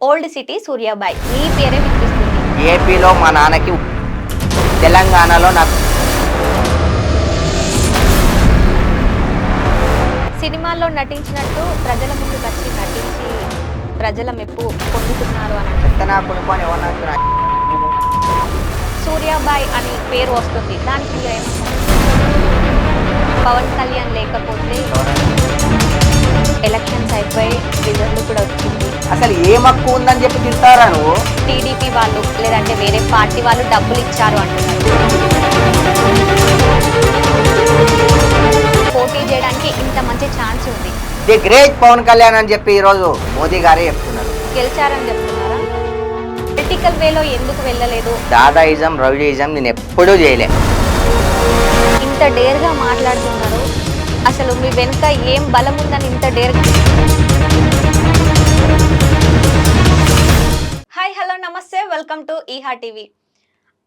Old city సూర్యాబాయ్ మీ పేరే వినిపిస్తుంది. ఏపీలో మా నాన్నకి, తెలంగాణలో నాకు. సినిమాల్లో నటించినట్టు ప్రజల ముందుకు వచ్చి నటించి ప్రజల మెప్పు పొందుతున్నారు అని అంటారు. పెత్తనా కొనుక్కొని ఎవరన్నా సూర్యాబాయ్ అని పేరు వస్తుంది, దానికి మీరు ఏమంటారు? పవన్ కళ్యాణ్ లేకపోతే ఎలక్షన్స్ అయిపోయి రిజల్ట్ కూడా వచ్చింది. అసలు ఏం హక్కు ఉందని చెప్పి తింటారా నువ్వు? టీడీపీ వాళ్ళు లేదంటే వేరే పార్టీ వాళ్ళు డబ్బులు ఇచ్చారు అంటున్నారు. పోటీ చేయడానికి ఇంత మంచి ఛాన్స్ ఉంది, ది గ్రేట్ పవన్ కళ్యాణ్ అని చెప్పి ఈరోజు మోదీ గారే చెప్తున్నారు. గెలిచారని చెప్తున్నారా? పొలిటికల్ వేలో ఎందుకు వెళ్ళలేదు? దాదాయిజం, రౌడీయిజం నేను ఎప్పుడూ చేయలే. ఇంత డేర్గా మాట్లాడుతున్నారు, అసలు మీ వెనుక ఏం బలం ఉందని ఇంత డేర్గా? హాయ్, హలో, నమస్తే, వెల్కమ్ టు ఈహా టీవీ.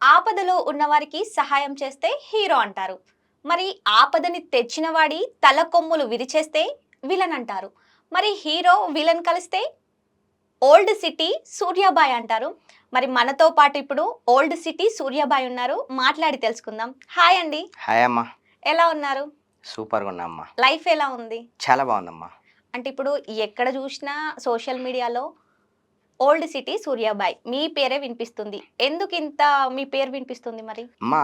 ఆపదలో ఉన్నవారికి సహాయం చేస్తే హీరో అంటారు. మరి ఆపదని తెచ్చిన వాడి తల కొమ్ములు విరిచేస్తే విలన్ అంటారు. మరి హీరో విలన్ కలిస్తే ఓల్డ్ సిటీ సూర్యాబాయ్ అంటారు. మరి మనతో పాటు ఇప్పుడు ఓల్డ్ సిటీ సూర్యాబాయ్ ఉన్నారు, మాట్లాడి తెలుసుకుందాం. హాయ్ అండి. హాయ్ అమ్మా. ఎలా ఉన్నారు? సూపర్గా ఉన్నామ్మా. లైఫ్ ఎలా ఉంది? చాలా బాగుందమ్మా. అంటే ఇప్పుడు ఎక్కడ చూసినా సోషల్ మీడియాలో ఓల్డ్ సిటీ సూర్యాబాయ్ మీ పేరే వినిపిస్తుంది. ఎందుకు ఇంత మీ పేరు వినిపిస్తుంది? మరి అమ్మా,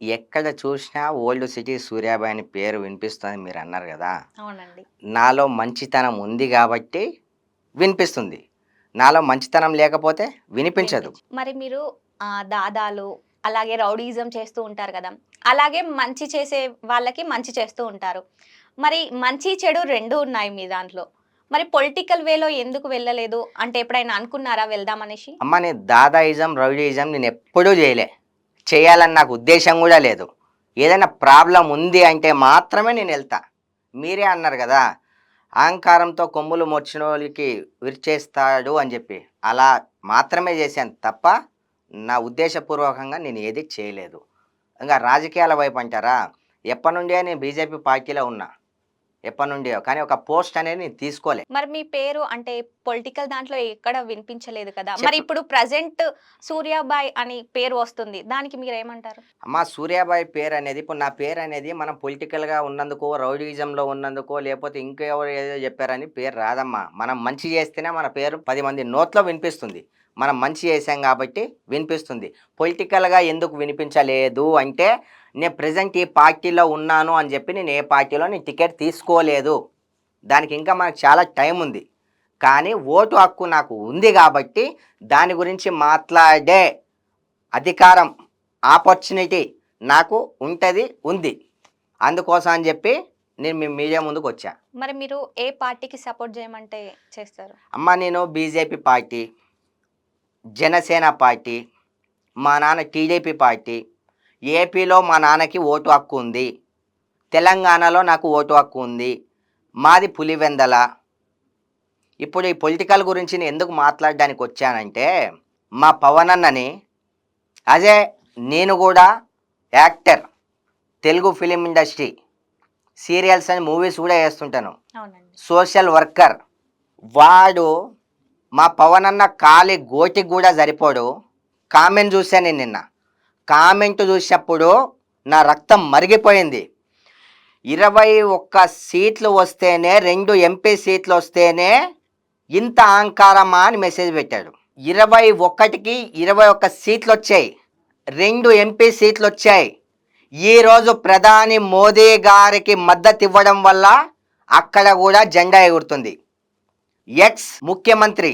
ఎక్కడ చూసినా ఓల్డ్ సిటీ సూర్యాబాయ్ అని పేరు వినిపిస్తుంది మీరు అన్నారు కదా. అవునండి. నాలో మంచితనం ఉంది కాబట్టి వినిపిస్తుంది. నాలో మంచితనం లేకపోతే వినిపించదు. మరి మీరు దాదాలు అలాగే రౌడీజం చేస్తూ ఉంటారు కదా, అలాగే మంచి చేసే వాళ్ళకి మంచి చేస్తూ ఉంటారు. మరి మంచి చెడు రెండు ఉన్నాయి మీ దాంట్లో. మరి పొలిటికల్ వేలో ఎందుకు వెళ్ళలేదు? అంటే ఎప్పుడైనా అనుకున్నారా వెళ్దామనేసి? అమ్మ, నేను దాదాయిజం, రౌడీయిజం నేను ఎప్పుడూ చేయలే. చేయాలని నాకు ఉద్దేశం కూడా లేదు. ఏదైనా ప్రాబ్లం ఉంది అంటే మాత్రమే నేను వెళ్తా. మీరే అన్నారు కదా, అహంకారంతో కొమ్ములు మొచ్చిన వాళ్ళకి విరిచేస్తాడు అని చెప్పి, అలా మాత్రమే చేశాను తప్ప నా ఉద్దేశపూర్వకంగా నేను ఏది చేయలేదు. ఇంకా రాజకీయాల వైపు అంటారా, ఎప్పటి నుండే నేను బీజేపీ పార్టీలో ఉన్నా, ఎప్పటి నుండియో, కానీ ఒక పోస్ట్ అనేది నేను తీసుకోలే. మరి మీ పేరు అంటే పొలిటికల్ దాంట్లో ఎక్కడ వినిపించలేదు కదా. మరి ఇప్పుడు ప్రజెంట్ సూర్యాబాయ్ అని పేరు వస్తుంది, దానికి మీరు ఏమంటారు? అమ్మ, సూర్యాబాయ్ పేరు అనేది, ఇప్పుడు నా పేరు అనేది మనం పొలిటికల్గా ఉన్నందుకో, రౌడీజంలో ఉన్నందుకో, లేకపోతే ఇంకెవరు ఏదో చెప్పారని పేరు రాదమ్మా. మనం మంచి చేస్తేనే మన పేరు 10 మంది నోట్లో వినిపిస్తుంది. మనం మంచి చేసాం కాబట్టి వినిపిస్తుంది. పొలిటికల్గా ఎందుకు వినిపించలేదు అంటే, నేను ప్రజెంట్ ఈ పార్టీలో ఉన్నాను అని చెప్పి నేను ఏ పార్టీలో నేను టికెట్ తీసుకోలేదు. దానికి ఇంకా మనకు చాలా టైం ఉంది. కానీ ఓటు హక్కు నాకు ఉంది కాబట్టి దాని గురించి మాట్లాడే అధికారం, ఆపర్చునిటీ నాకు ఉంది. అందుకోసం అని చెప్పి నేను మీ మీడియా ముందుకు వచ్చా. మరి మీరు ఏ పార్టీకి సపోర్ట్ చేయమంటే చేస్తారు? అమ్మ, నేను బీజేపీ పార్టీ, జనసేన పార్టీ, మా నాన్న టీడీపీ పార్టీ. ఏపీలో మా నాన్నకి ఓటు హక్కు ఉంది, తెలంగాణలో నాకు ఓటు హక్కు ఉంది, మాది పులివెందల. ఇప్పుడు ఈ పొలిటికల్ గురించి నేను ఎందుకు మాట్లాడడానికి వచ్చానంటే, మా పవన్ అన్నని అదే నేను కూడా actor, Telugu film industry, serials అని మూవీస్ కూడా వేస్తుంటాను, సోషల్ వర్కర్. వాడు మా పవన్ అన్న కాలి గోటికి కూడా సరిపోడు. కామెంట్ చూశాను నేను నిన్న. కామెంట్ చూసినప్పుడు నా రక్తం మరిగిపోయింది. 21 సీట్లు వస్తేనే, 2 ఎంపీ సీట్లు వస్తేనే ఇంత అహంకారమా అని మెసేజ్ పెట్టాడు. 21కి 21 సీట్లు వచ్చాయి, 2 ఎంపీ సీట్లు వచ్చాయి. ఈరోజు ప్రధాని మోదీ గారికి మద్దతు ఇవ్వడం వల్ల అక్కడ కూడా జెండా ఎగురుతుంది. ఎక్స్ ముఖ్యమంత్రి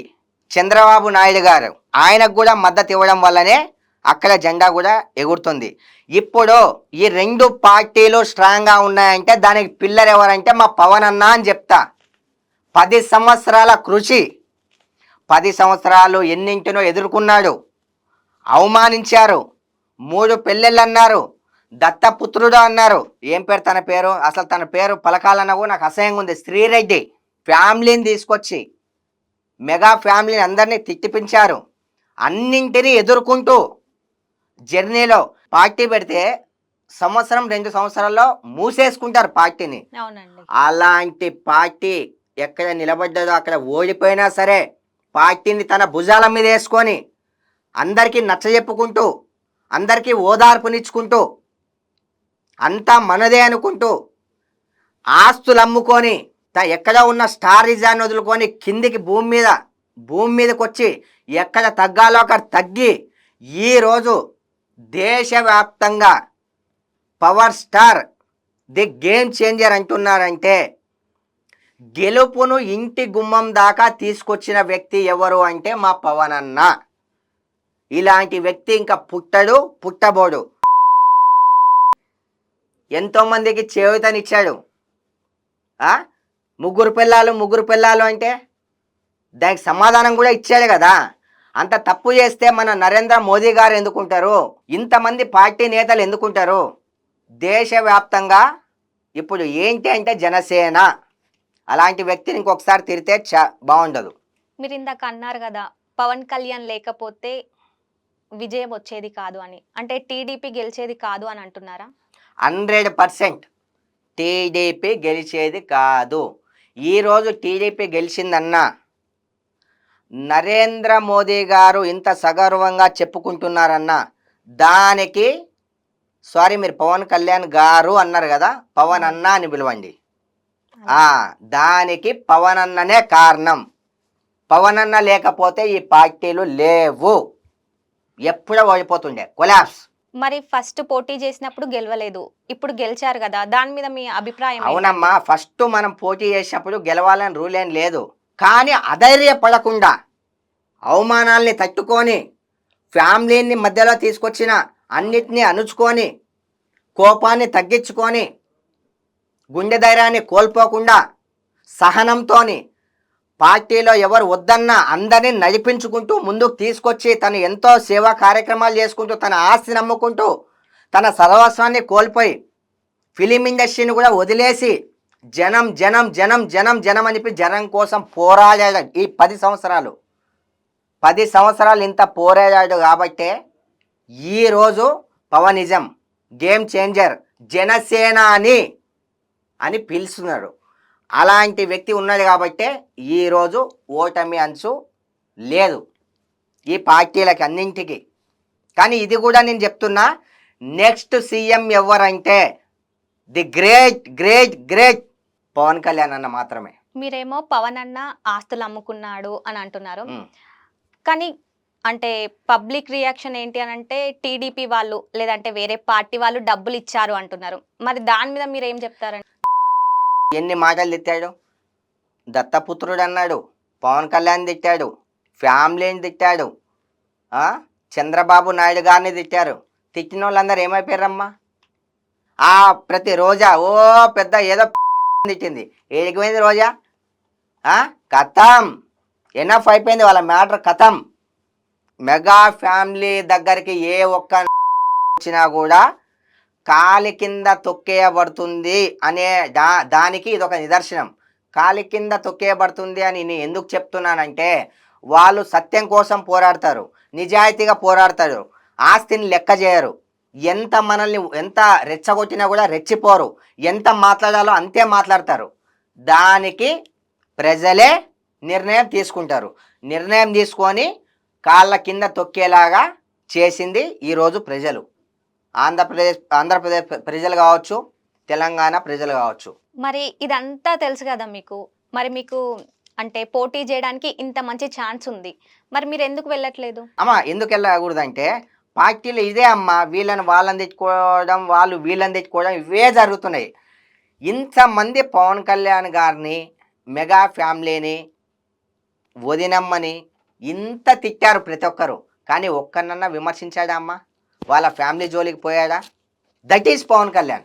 చంద్రబాబు నాయుడు గారు, ఆయనకు కూడా మద్దతు ఇవ్వడం వల్లనే అక్కడ జెండా కూడా ఎగురుతుంది. ఇప్పుడు ఈ 2 పార్టీలు స్ట్రాంగ్గా ఉన్నాయంటే దానికి పిల్లర్ ఎవరంటే మా పవన్ అన్న అని చెప్తా. 10 సంవత్సరాల కృషి, 10 సంవత్సరాలు ఎన్నింటినో ఎదుర్కొన్నాడు. అవమానించారు, 3 పెళ్ళిళ్ళు అన్నారు, దత్తపుత్రుడు అన్నారు. ఏం పేరు తన పేరు? అసలు తన పేరు పలకాలన్నా కూడా నాకు అసహ్యంగా ఉంది. శ్రీరెడ్డి ఫ్యామిలీని తీసుకొచ్చి మెగా ఫ్యామిలీని అందరినీ తిట్టిపించారు. అన్నింటినీ ఎదుర్కొంటూ జర్నీలో పార్టీ పెడితే సంవత్సరం 2 సంవత్సరాల్లో మూసేసుకుంటారు పార్టీని. అలాంటి పార్టీ ఎక్కడ నిలబడ్డదో అక్కడ ఓడిపోయినా సరే పార్టీని తన భుజాల మీద వేసుకొని అందరికీ నచ్చజెప్పుకుంటూ అందరికీ ఓదార్పునిచ్చుకుంటూ అంతా మనదే అనుకుంటూ ఆస్తులు అమ్ముకొని ఎక్కడ ఉన్న స్టార్ రిజాన్ని వదులుకొని కిందికి భూమి మీదకి వచ్చి ఎక్కడ తగ్గాలో అక్కడ తగ్గి ఈరోజు దేశవ్యాప్తంగా power star the game changer అంటున్నారంటే గెలుపును ఇంటి గుమ్మం దాకా తీసుకొచ్చిన వ్యక్తి ఎవరు అంటే మా పవన్ అన్న. ఇలాంటి వ్యక్తి ఇంకా పుట్టబోడు. ఎంతోమందికి చేయూతనిచ్చాడు. ముగ్గురు పిల్లలు అంటే దానికి సమాధానం కూడా ఇచ్చాడు కదా. అంత తప్పు చేస్తే మన నరేంద్ర మోదీ గారు ఎందుకుంటారు? ఇంతమంది పార్టీ నేతలు ఎందుకుంటారు? దేశవ్యాప్తంగా ఇప్పుడు ఏంటి అంటే జనసేన అలాంటి వ్యక్తిని ఇంకొకసారి తిరితే బాగుండదు. మీరు ఇందాక అన్నారు కదా పవన్ కళ్యాణ్ లేకపోతే విజయం వచ్చేది కాదు అని, అంటే టీడీపీ గెలిచేది కాదు అని అంటున్నారా? 100% టీడీపీ గెలిచేది కాదు. ఈరోజు టీడీపీ గెలిచిందన్నా నరేంద్ర మోదీ గారు ఇంత సగర్వంగా చెప్పుకుంటున్నారన్నా దానికి మీరు పవన్ కళ్యాణ్ గారు అన్నారు కదా, పవన్ అన్న అని పిలవండి. దానికి పవన్ అన్ననే కారణం. పవన్ అన్న లేకపోతే ఈ పార్టీలు లేవు, ఎప్పుడో ఓడిపోతుండే, కొలాప్స్. మరి ఫస్ట్ పోటీ చేసినప్పుడు గెలవలేదు, ఇప్పుడు గెలిచారు కదా, దాని మీద మీ అభిప్రాయం? అవునమ్మా, ఫస్ట్ మనం పోటీ చేసినప్పుడు గెలవాలని రూల్ ఏం లేదు. కానీ అధైర్యపడకుండా అవమానాల్ని తట్టుకొని ఫ్యామిలీని మధ్యలో తీసుకొచ్చిన అన్నిటినీ అణుచుకొని కోపాన్ని తగ్గించుకొని గుండె ధైర్యాన్ని కోల్పోకుండా సహనంతో పార్టీలో ఎవరు వద్దన్నా అందరినీ నడిపించుకుంటూ ముందుకు తీసుకొచ్చి తను ఎంతో సేవా కార్యక్రమాలు చేసుకుంటూ తన ఆస్తిని నమ్ముకుంటూ తన సర్వస్వాన్ని కోల్పోయి ఫిలిం ఇండస్ట్రీని కూడా వదిలేసి జనం జనం జనం జనం జనం అనిపి జనం కోసం పోరాడాడు. ఈ 10 సంవత్సరాలు ఇంత పోరాడాడు కాబట్టే ఈరోజు పవనిజం గేమ్ చేంజర్ జనసేన అని పిలుస్తున్నారు. అలాంటి వ్యక్తి ఉన్నాడు కాబట్టే ఈరోజు ఓటమి అంచు లేదు ఈ పార్టీలకి అన్నింటికి. కానీ ఇది కూడా నేను చెప్తున్నా, నెక్స్ట్ సీఎం ఎవరంటే the great great great Pawan Kalyan అన్న మాత్రమే. మీరేమో పవన్ అన్న ఆస్తులు అమ్ముకున్నాడు అని అంటున్నారు, కానీ అంటే పబ్లిక్ రియాక్షన్ ఏంటి అని అంటే టీడీపీ వాళ్ళు లేదంటే వేరే పార్టీ వాళ్ళు డబ్బులు ఇచ్చారు అంటున్నారు. మరి దాని మీద మీరు ఏం చెప్తారండి? ఎన్ని మాటలు తిట్టాడు. దత్తపుత్రుడు అన్నాడు, పవన్ కళ్యాణ్ తిట్టాడు, ఫ్యామిలీని తిట్టాడు, చంద్రబాబు నాయుడు గారిని తిట్టారు. తిట్టిన వాళ్ళందరూ ఏమైపోయారమ్మా? ప్రతి రోజా పెద్ద ఏదో తిట్టింది. ఏడిపోయింది రోజా? కథం, ఎనఫ్ అయిపోయింది వాళ్ళ మ్యాటర్, కథం. మెగా ఫ్యామిలీ దగ్గరికి ఏ ఒక్క వచ్చినా కూడా కాలి కింద తొక్కేయబడుతుంది అనే దానికి ఇదొక నిదర్శనం. కాలి కింద తొక్కేయబడుతుంది అని నేను ఎందుకు చెప్తున్నానంటే వాళ్ళు సత్యం కోసం పోరాడతారు, నిజాయితీగా పోరాడతారు, ఆస్తిని లెక్క చేయరు. మనల్ని ఎంత రెచ్చగొట్టినా కూడా రెచ్చిపోరు, ఎంత మాట్లాడాలో అంతే మాట్లాడతారు. దానికి ప్రజలే నిర్ణయం తీసుకుంటారు. నిర్ణయం తీసుకొని కాళ్ళ కింద తొక్కేలాగా చేసింది ఈరోజు ప్రజలు. ఆంధ్రప్రదేశ్ ప్రజలు కావచ్చు, తెలంగాణ ప్రజలు కావచ్చు. మరి ఇదంతా తెలుసు కదా మీకు, మరి మీకు అంటే పోటీ చేయడానికి ఇంత మంచి ఛాన్స్ ఉంది, మరి మీరు ఎందుకు వెళ్ళట్లేదు? ఎందుకు వెళ్ళకూడదంటే పార్టీలు ఇదే అమ్మా, వాళ్ళని తెచ్చుకోవడం, వాళ్ళు వీళ్ళని తెచ్చుకోవడం, ఇవే జరుగుతున్నాయి. ఇంతమంది పవన్ కళ్యాణ్ గారిని, మెగా ఫ్యామిలీని, వదినమ్మని ఇంత తిట్టారు ప్రతి ఒక్కరు. కానీ ఒక్కనన్నా విమర్శించాడా అమ్మా? వాళ్ళ ఫ్యామిలీ జోలికి పోయాడా? That is Pawan Kalyan.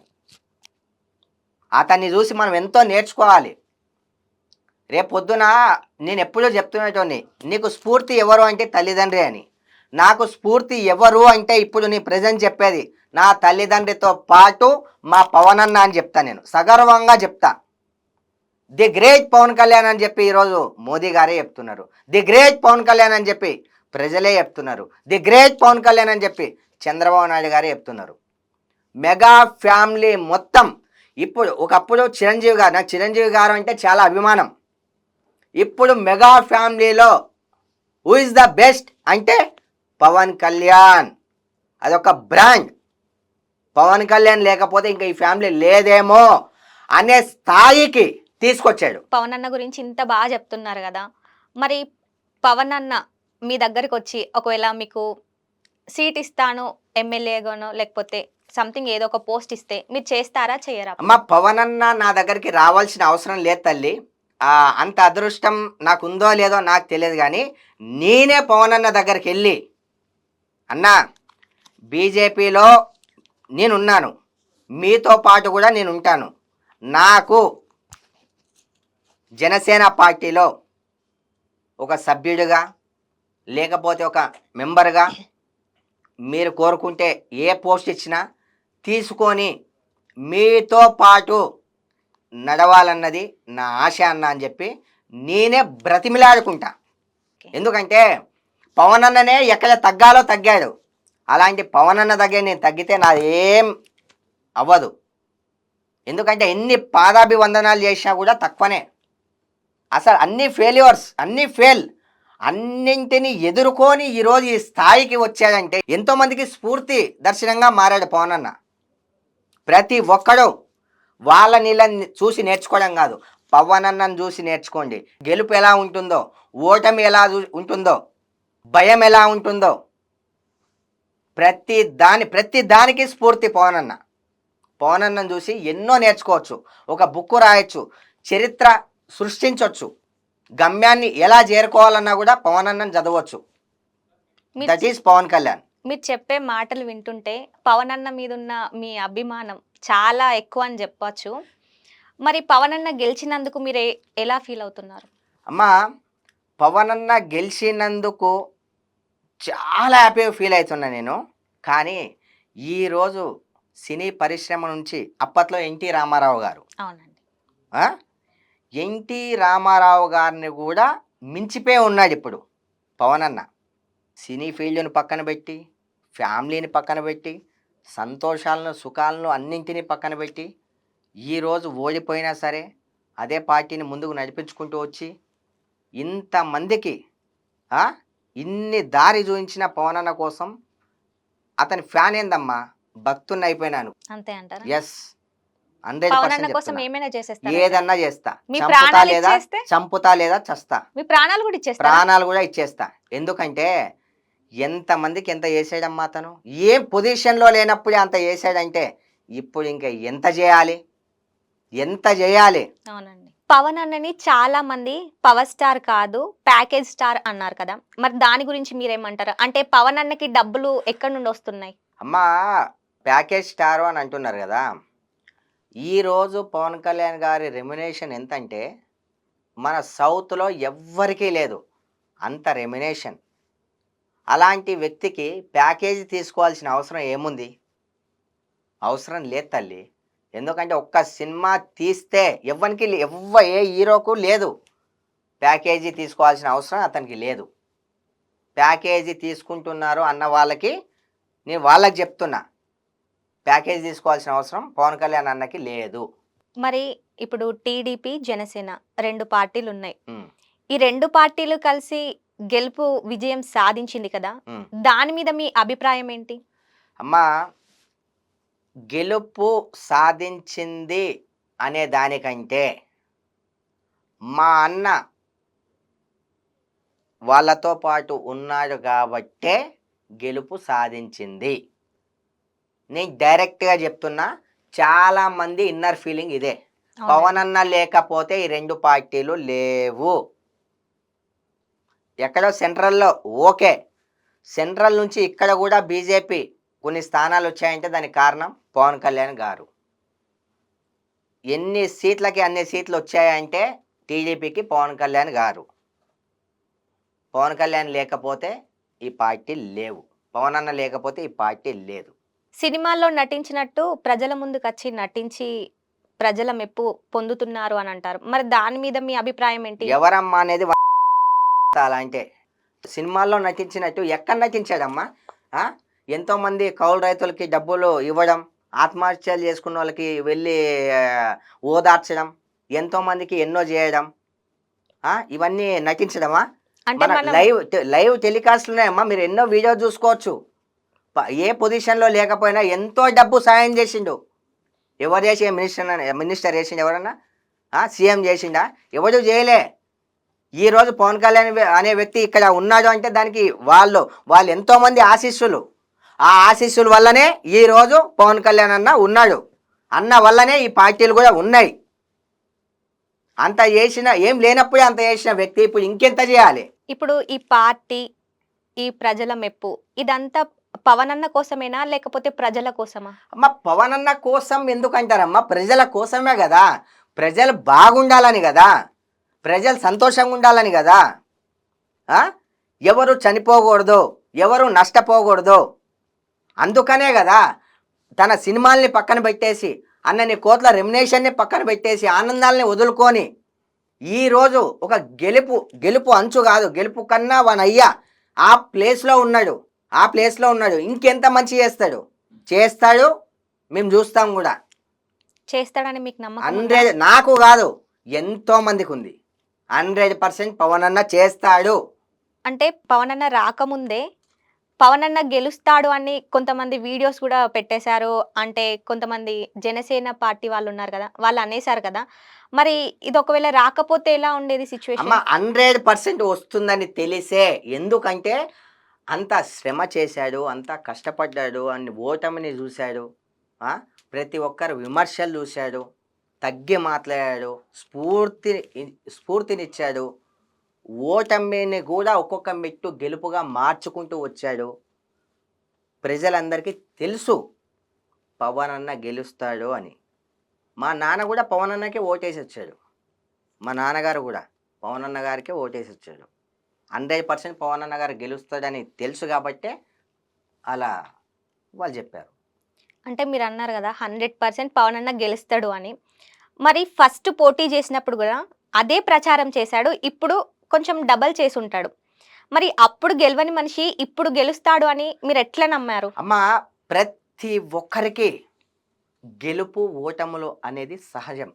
అతన్ని చూసి మనం ఎంతో నేర్చుకోవాలి. రేపొద్దున నేను ఎప్పుడూ చెప్తున్నటువంటి, నీకు స్ఫూర్తి ఎవరు అంటే తల్లిదండ్రి అని. నాకు స్ఫూర్తి ఎవరు అంటే ఇప్పుడు నీ ప్రజెంట్ చెప్పేది నా తల్లిదండ్రితో పాటు మా పవన్ అన్న అని చెప్తా. నేను సగర్వంగా చెప్తా. ది గ్రేట్ పవన్ కళ్యాణ్ అని చెప్పి ఈరోజు మోదీ గారే చెప్తున్నారు. ది గ్రేట్ పవన్ కళ్యాణ్ అని చెప్పి ప్రజలే చెప్తున్నారు. ది గ్రేట్ పవన్ కళ్యాణ్ అని చెప్పి చంద్రబాబు నాయుడు గారే చెప్తున్నారు. మెగా ఫ్యామిలీ మొత్తం ఇప్పుడు, ఒకప్పుడు చిరంజీవి గారు, నాకు చిరంజీవి గారు అంటే చాలా అభిమానం. ఇప్పుడు మెగా ఫ్యామిలీలో హూ ఇస్ ద బెస్ట్ అంటే పవన్ కళ్యాణ్. అదొక బ్రాండ్. పవన్ కళ్యాణ్ లేకపోతే ఇంకా ఈ ఫ్యామిలీ లేదేమో అనే స్థాయికి తీసుకొచ్చాడు. పవన్ అన్న గురించి ఇంత బాగా చెప్తున్నారు కదా, మరి పవన్ అన్న మీ దగ్గరికి వచ్చి ఒకవేళ మీకు సీట్ ఇస్తాను ఎమ్మెల్యేగానో లేకపోతే సంథింగ్ ఏదో ఒక పోస్ట్ ఇస్తే మీరు చేస్తారా చేయరా? అమ్మ పవన్ అన్న నా దగ్గరికి రావాల్సిన అవసరం లేదు తల్లి. అంత అదృష్టం నాకు ఉందో లేదో నాకు తెలియదు, కానీ నేనే పవన్ అన్న దగ్గరికి వెళ్ళి, అన్నా బీజేపీలో నేనున్నాను, మీతో పాటు కూడా నేను ఉంటాను, నాకు జనసేన పార్టీలో ఒక సభ్యుడిగా లేకపోతే ఒక మెంబర్గా మీరు కోరుకుంటే ఏ పోస్ట్ ఇచ్చినా తీసుకొని మీతో పాటు నడవాలన్నది నా ఆశ అన్న అని చెప్పి నేనే బ్రతిమిలాడుకుంటా. ఎందుకంటే పవన్ అన్ననే ఎక్కడ తగ్గాలో తగ్గాడు. అలాంటి పవన్ అన్న దగ్గర నేను తగ్గితే నాది ఏం అవ్వదు. ఎందుకంటే ఎన్ని పాదాభివందనాలు చేసినా కూడా తక్కువనే. అసలు అన్ని ఫెయిల్యూర్స్, అన్ని ఫెయిల్, అన్నింటినీ ఎదుర్కొని ఈరోజు ఈ స్థాయికి వచ్చాడంటే ఎంతోమందికి స్ఫూర్తి దర్శనంగా మారాడు పవన్ అన్న. ప్రతి ఒక్కడు వాళ్ళ నీళ్ళని చూసి నేర్చుకోవడం కాదు, పవన్ అన్నను చూసి నేర్చుకోండి. గెలుపు ఎలా ఉంటుందో, ఓటమి ఎలా ఉంటుందో, భయం ఎలా ఉంటుందో, ప్రతి దానికి స్ఫూర్తి పవన్ అన్న. పవన్ అన్నను చూసి ఎన్నో నేర్చుకోవచ్చు. ఒక బుక్ రాయొచ్చు, చరిత్ర సృష్టించవచ్చు, గమ్యాన్ని ఎలా చేరుకోవాలన్నా కూడా పవన్ అన్నను చదవచ్చు. That is Pawan Kalyan. మీరు చెప్పే మాటలు వింటుంటే పవన్ అన్న మీద ఉన్న మీ అభిమానం చాలా ఎక్కువ అని చెప్పొచ్చు. మరి పవన్ అన్న గెలిచినందుకు మీరు ఎలా ఫీల్ అవుతున్నారు? అమ్మా పవన్ అన్న గెలిచినందుకు చాలా హ్యాపీగా ఫీల్ అవుతున్నా నేను. కానీ ఈరోజు సినీ పరిశ్రమ నుంచి అప్పట్లో ఎన్టీ రామారావు గారు, అవునండి, ఎన్టీ రామారావు గారిని కూడా మించిపోయి ఉన్నాడు ఇప్పుడు పవన్ అన్న. సినీ ఫీల్డ్ని పక్కన పెట్టి, ఫ్యామిలీని పక్కన పెట్టి, సంతోషాలను సుఖాలను అన్నింటినీ పక్కన పెట్టి ఈరోజు ఓడిపోయినా సరే అదే పార్టీని ముందుకు నడిపించుకుంటూ వచ్చి ఇంతమందికి ఇన్ని దారి చూపించిన పవన్ అన్న కోసం అతని ఫ్యాన్ ఏందమ్మా, భక్తుని అయిపోయినాను. అంతే అంటారా? ఎస్, పవన్ అన్న కోసం ఏమైనా చేసేస్తారు? ఏదన్నా చేస్తా. మీ చంపుతా ప్రాణాలు లేదా ఇచ్చేస్తే? చంపుతా లేదా చస్తా. మీ ప్రాణాలు కూడా ఇచ్చేస్తారా? ప్రాణాలు కూడా ఇచ్చేస్తా. ఎందుకంటే ఎంతమందికి ఎంత చేసాడమ్మా అతను. ఏం పొజిషన్లో లేనప్పుడే అంత చేసాడంటే ఇప్పుడు ఇంకా ఎంత చేయాలి, ఎంత చేయాలి. అవునండి. పవన్ అన్నని చాలా మంది పవర్ స్టార్ కాదు ప్యాకేజ్ స్టార్ అన్నారు కదా, మరి దాని గురించి మీరేమంటారు? అంటే పవన్ అన్నకి డబ్బులు ఎక్కడి నుండి వస్తున్నాయి? అమ్మా ప్యాకేజ్ స్టార్ అని అంటున్నారు కదా, ఈరోజు పవన్ కళ్యాణ్ గారి రెమ్యునేషన్ ఎంత అంటే మన సౌత్లో ఎవ్వరికీ లేదు అంత రెమ్యునేషన్. అలాంటి వ్యక్తికి ప్యాకేజీ తీసుకోవాల్సిన అవసరం ఏముంది? అవసరం లేదు తల్లి. ఎందుకంటే ఒక్క సినిమా తీస్తే ఏ హీరోకు లేదు ప్యాకేజీ తీసుకోవాల్సిన అవసరం అతనికి లేదు. ప్యాకేజీ తీసుకుంటున్నారు అన్న వాళ్ళకి నేను వాళ్ళకి చెప్తున్నా, ప్యాకేజీ తీసుకోవాల్సిన అవసరం పవన్ కళ్యాణ్ అన్నకి లేదు. మరి ఇప్పుడు టీడీపీ జనసేన 2 పార్టీలు ఉన్నాయి. ఉమ్, ఈ 2 పార్టీలు కలిసి గెలుపు విజయం సాధించింది కదా, ఉమ్. దాని మీద మీ అభిప్రాయం ఏంటి? అమ్మా గెలుపు సాధించింది అనే దానికంటే మా అన్న వాళ్ళతో పాటు ఉన్నాడు కాబట్టే గెలుపు సాధించింది. నేను డైరెక్ట్గా చెప్తున్నా, చాలామంది ఇన్నర్ ఫీలింగ్ ఇదే. పవన్ అన్న లేకపోతే ఈ 2 పార్టీలు లేవు. ఎక్కడో సెంట్రల్లో ఓకే, సెంట్రల్ నుంచి ఇక్కడ కూడా బీజేపీ కొన్ని స్థానాలు వచ్చాయంటే దానికి కారణం పవన్ కళ్యాణ్ గారు. ఎన్ని సీట్లకి అన్ని సీట్లు వచ్చాయంటే టీడీపీకి పవన్ కళ్యాణ్ గారు. పవన్ కళ్యాణ్ లేకపోతే ఈ పార్టీ లేవు, పవన్ అన్న లేకపోతే ఈ పార్టీ లేదు. సినిమాల్లో నటించినట్టు ప్రజల ముందుకు వచ్చి నటించి ప్రజల మెప్పు పొందుతున్నారు అని అంటారు. మరి దాని మీద మీ అభిప్రాయం ఏంటి? ఎవరమ్మా అనేది అలా అంటే సినిమాల్లో నటించినట్టు ఎక్కడ నటించాడమ్మా? ఎంతోమంది కౌలు రైతులకి డబ్బులు ఇవ్వడం, ఆత్మహత్యలు చేసుకున్న వాళ్ళకి వెళ్ళి ఓదార్చడం, ఎంతోమందికి ఎన్నో చేయడం, ఇవన్నీ నటించడమా? అంటే మన మనం లైవ్ టెలికాస్ట్లు ఉన్నాయమ్మా, మీరు ఎన్నో వీడియో చూసుకోవచ్చు. ఏ పొజిషన్లో లేకపోయినా ఎంతో డబ్బు సాయం చేసిండు. ఎవరు చేసి మినిస్టర్ చేసిండు ఎవరన్నా? సీఎం చేసిండా? ఎవరు చేయలే. ఈరోజు పవన్ కళ్యాణ్ అనే వ్యక్తి ఇక్కడ ఉన్నాడు అంటే దానికి వాళ్ళు ఎంతోమంది ఆశీస్సులు. ఆ ఆశీస్సుల వల్లనే ఈరోజు పవన్ కళ్యాణ్ అన్న ఉన్నాడు. అన్న వల్లనే ఈ పార్టీలు కూడా ఉన్నాయి. అంత చేసిన, ఏం లేనప్పుడే అంత చేసిన వ్యక్తి ఇప్పుడు ఇంకెంత చేయాలి? ఇప్పుడు ఈ పార్టీ, ఈ ప్రజల మెప్పు ఇదంతా పవన్ అన్న కోసమేనా లేకపోతే ప్రజల కోసమా? అమ్మ, పవన్ అన్న కోసం ఎందుకంటారమ్మా? ప్రజల కోసమే కదా. ప్రజలు బాగుండాలని కదా, ప్రజలు సంతోషంగా ఉండాలని కదా. ఎవరు చనిపోకూడదు, ఎవరు నష్టపోకూడదు, అందుకనే కదా తన సినిమాల్ని పక్కన పెట్టేసి, అన్నని కోట్ల రెమ్యునేషన్ని పక్కన పెట్టేసి, ఆనందాలని వదులుకొని ఈరోజు ఒక గెలుపు అంచు కాదు, గెలుపు కన్నా వనయ్య ఆ ప్లేస్లో ఉన్నాడు. ఇంకెంత మంచి చేస్తాడు. మేము చూస్తాం కూడా. చేస్తాడని మీకు నమ్మకం ఉందా? నాకు కాదు, ఎంతో మందికి ఉంది. 100% పవన్ అన్న చేస్తాడు. అంటే పవన్ అన్న రాకముందే పవన్ అన్న గెలుస్తాడు అని కొంతమంది వీడియోస్ కూడా పెట్టేశారు. అంటే కొంతమంది జనసేన పార్టీ వాళ్ళు ఉన్నారు కదా, వాళ్ళు అనేసారు కదా. మరి ఇది ఒకవేళ రాకపోతే ఎలా ఉండేది సిచ్యువేషన్? అమ్మ, 100% వస్తుందని తెలిసే. ఎందుకంటే అంత శ్రమ చేశాడు, అంత కష్టపడ్డాడు, అన్ని ఓటమిని చూశాడు. ప్రతి ఒక్కరు విమర్శలు చూశాడు, తగ్గి మాట్లాడాడు, స్ఫూర్తినిచ్చాడు. ఓటమిని కూడా ఒక్కొక్క మెట్టు గెలుపుగా మార్చుకుంటూ వచ్చాడు. ప్రజలందరికీ తెలుసు పవన్ అన్న గెలుస్తాడు అని. మా నాన్న కూడా పవన్ అన్నకే ఓటేసి వచ్చాడు. మా నాన్నగారు కూడా పవన్ అన్న గారికే ఓటేసి వచ్చాడు. 100% పవన్ అన్న గారు గెలుస్తాడని తెలుసు కాబట్టే అలా వాళ్ళు చెప్పారు. అంటే మీరు అన్నారు కదా 100% పవన్ అన్న గెలుస్తాడు అని. మరి ఫస్ట్ పోటీ చేసినప్పుడు కూడా అదే ప్రచారం చేశాడు. ఇప్పుడు కొంచెం డబల్ చేసి ఉంటాడు. మరి అప్పుడు గెలవని మనిషి ఇప్పుడు గెలుస్తాడు అని మీరు ఎట్లా నమ్మారు? అమ్మ, ప్రతి ఒక్కరికి గెలుపు ఓటములు అనేది సహజం.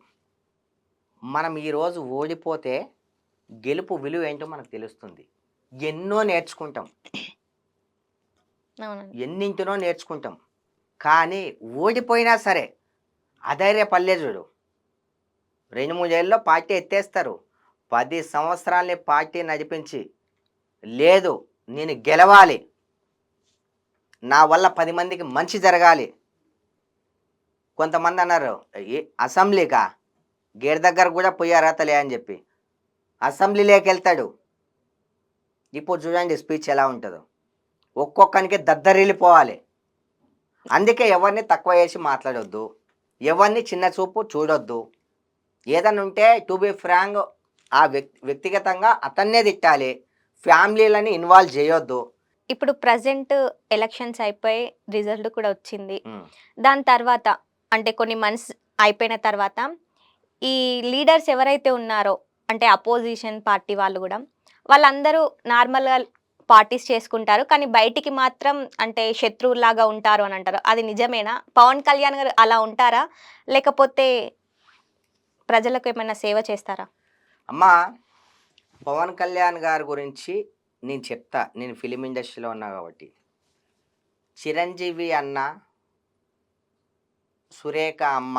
మనం ఈరోజు ఓడిపోతే గెలుపు విలువ ఏంటో మనకు తెలుస్తుంది. ఎన్నో నేర్చుకుంటాం, ఎన్నింటినో నేర్చుకుంటాం. కానీ ఓడిపోయినా సరే అధైర్యపల్లె చూడు. 2-3 ఏళ్ళలో పార్టీ ఎత్తేస్తారు. 10 సంవత్సరాలని పార్టీ నడిపించి, లేదు నేను గెలవాలి, నా వల్ల 10 మందికి మంచి జరగాలి. కొంతమంది అన్నారు అసెంబ్లీకా, గేట్ దగ్గర కూడా పోయారా తలే అని చెప్పి అసెంబ్లీలోకి వెళ్తాడు. ఇప్పుడు చూడండి స్పీచ్ ఎలా ఉంటుందో, ఒక్కొక్కరికి దద్దరిల్లిపోవాలి. అందుకే ఎవరిని తక్కువ చేసి మాట్లాడొద్దు, ఎవరిని చిన్న చూపు చూడొద్దు. ఏదైనా ఉంటే టు బి ఫ్రాంక్ ఆ వ్యక్తిగతంగా అతన్నే తిట్టాలి, ఫ్యామిలీలని ఇన్వాల్వ్ చేయొద్దు. ఇప్పుడు ప్రజెంట్ ఎలక్షన్స్ అయిపోయి రిజల్ట్ కూడా వచ్చింది. దాని తర్వాత అంటే కొన్ని మంత్స్ అయిపోయిన తర్వాత ఈ లీడర్స్ ఎవరైతే ఉన్నారో అంటే అపోజిషన్ పార్టీ వాళ్ళు కూడా వాళ్ళందరూ నార్మల్గా పార్టీస్ చేసుకుంటారు, కానీ బయటికి మాత్రం అంటే శత్రువులాగా ఉంటారు అని అంటారు. అది నిజమేనా? పవన్ కళ్యాణ్ గారు అలా ఉంటారా, లేకపోతే ప్రజలకు ఏమైనా సేవ చేస్తారా? అమ్మా, పవన్ కళ్యాణ్ గారి గురించి నేను చెప్తా. నేను ఫిలిం ఇండస్ట్రీలో ఉన్నా కాబట్టి. చిరంజీవి అన్న, సురేఖ అమ్మ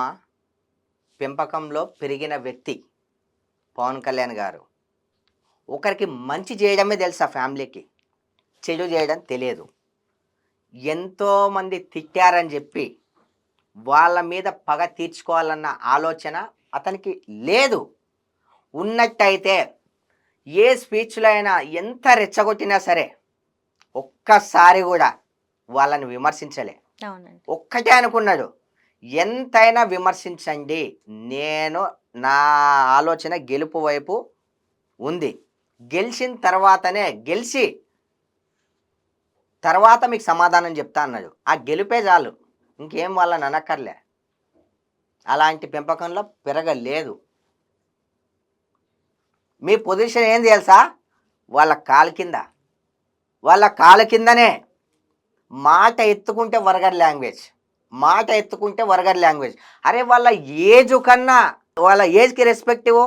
పెంపకంలో పెరిగిన వ్యక్తి పవన్ కళ్యాణ్ గారు. ఒకరికి మంచి చేయడమే తెలుసు, ఆ ఫ్యామిలీకి చెడు చేయడం తెలియదు. ఎంతోమంది తిట్టారని చెప్పి వాళ్ళ మీద పగ తీర్చుకోవాలన్న ఆలోచన అతనికి లేదు. ఉన్నట్టయితే ఏ స్పీచ్లో అయినా ఎంత రెచ్చగొట్టినా సరే ఒక్కసారి కూడా వాళ్ళని విమర్శించలే. ఒక్కటే అనుకున్నాడు, ఎంతైనా విమర్శించండి, నేను నా ఆలోచన గెలుపు వైపు ఉంది, గెలిచిన తర్వాతనే గెలిచి తర్వాత మీకు సమాధానం చెప్తా అన్నాడు. ఆ గెలిపే చాలు, ఇంకేం వాళ్ళని అనక్కర్లే. అలాంటి పెంపకంలో పెరగలేదు. మీ పొజిషన్ ఏం తెలుసా? వాళ్ళ కాలు కిందనే మాట ఎత్తుకుంటే వరగడ్ లాంగ్వేజ్. అరే వాళ్ళ ఏజ్ కన్నా వాళ్ళ ఏజ్కి రెస్పెక్టివ్.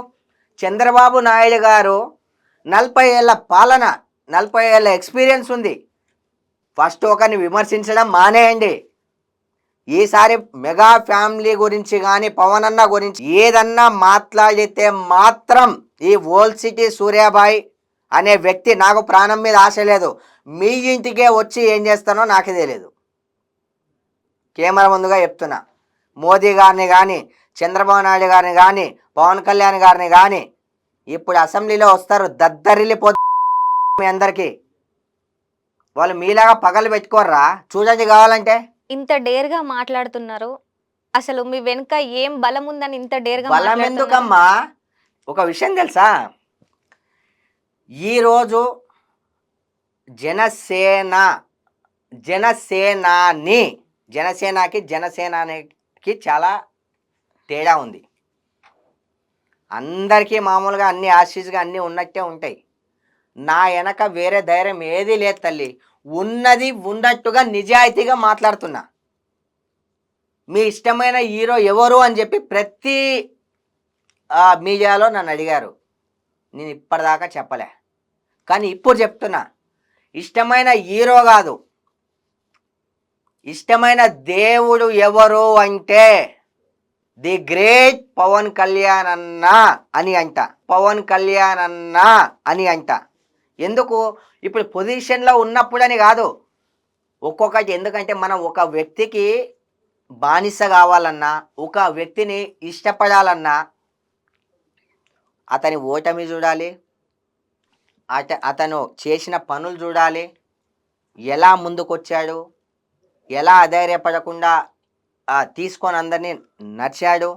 చంద్రబాబు నాయుడు గారు 40 ఏళ్ళ పాలన, 40 ఏళ్ళ ఎక్స్పీరియన్స్ ఉంది. ఫస్ట్ ఒకరిని విమర్శించడం మానేయండి. ఈసారి మెగా ఫ్యామిలీ గురించి కానీ పవన్ అన్న గురించి ఏదన్నా మాట్లాడితే మాత్రం ఈ ఓల్డ్ సిటీ సూర్యాబాయ్ అనే వ్యక్తి, నాకు ప్రాణం మీద ఆశ లేదు, మీ ఇంటికే వచ్చి ఏం చేస్తానో నాకే తెలియదు. కెమెరా ముందుగా చెప్తున్నా. మోదీ గారిని కానీ, చంద్రబాబు నాయుడు గారిని కానీ, పవన్ కళ్యాణ్ గారిని కానీ ఇప్పుడు అసెంబ్లీలో వస్తారు, దద్దరిల్లిపోతుంది మీ అందరికీ. వాళ్ళు మీలాగా పగలు పెట్టుకోర్రా, చూడండి కావాలంటే. ఇంత డేర్గా మాట్లాడుతున్నారు, అసలు మీ వెనుక ఏం బలం ఉందని ఇంత డేర్గా బలం మాట్లాడుతున్నారు? ఎందుకమ్మా, ఒక విషయం తెలుసా, ఈరోజు జనసేనకి జనసేనానికి చాలా తేడా ఉంది. అందరికీ మామూలుగా అన్ని ఆశీస్గా అన్నీ ఉన్నట్టే ఉంటాయి. నా వెనక వేరే ధైర్యం ఏదీ లేదు తల్లి. ఉన్నది ఉన్నట్టుగా నిజాయితీగా మాట్లాడుతున్నా. మీ ఇష్టమైన హీరో ఎవరు అని చెప్పి ప్రతి మీడియాలో నన్ను అడిగారు. నేను ఇప్పటిదాకా చెప్పలే, కానీ ఇప్పుడు చెప్తున్నా. ఇష్టమైన హీరో కాదు, ఇష్టమైన దేవుడు ఎవరు అంటే ది గ్రేట్ పవన్ కళ్యాణ్ అన్న అని అంట. పవన్ కళ్యాణ్ అన్న అని అంట. ఎందుకు? ఇప్పుడు పొజిషన్లో ఉన్నప్పుడని కాదు, ఒక్కొక్కటి. ఎందుకంటే మనం ఒక వ్యక్తికి బానిస కావాలన్నా, ఒక వ్యక్తిని ఇష్టపడాలన్నా అతని ఓటమి చూడాలి, అతను చేసిన పనులు చూడాలి, ఎలా ముందుకొచ్చాడు, ఎలా అధైర్యపడకుండా తీసుకొని అందరినీ నడిచాడు,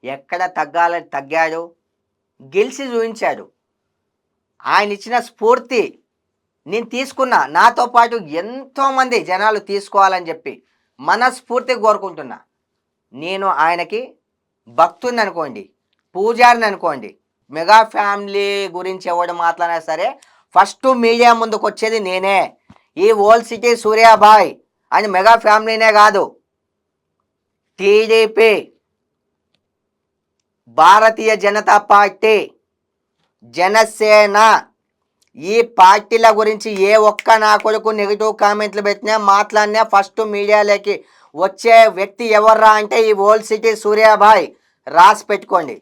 ఎక్కడ తగ్గాడు, గెలిచి చూపించాడు. ఆయన ఇచ్చిన స్ఫూర్తి నేను తీసుకున్నా. నాతో పాటు ఎంతోమంది జనాలు తీసుకోవాలని చెప్పి మనస్ఫూర్తి కోరుకుంటున్నా. నేను ఆయనకి భక్తుని అనుకోండి, పూజారిని అనుకోండి. మెగా ఫ్యామిలీ గురించి ఎవడు మాట్లాడినా సరే ఫస్ట్ మీడియా ముందుకు వచ్చేది నేనే. ఈ ఓల్డ్ సిటీ సూర్యాబాయ్ అని మెగా ఫ్యామిలీనే కాదు, టీడీపీ, భారతీయ జనతా పార్టీ, జనసేన, ఈ పార్టీల గురించి ఏ ఒక్క నా కొడుకు నెగిటివ్ కామెంట్లు పెట్టినా మాట్లాడినా ఫస్ట్ మీడియాలోకి వచ్చే వ్యక్తి ఎవర్రా అంటే ఈ ఓల్డ్ సిటీ సూర్యాబాయ్. రాసి పెట్టుకోండి.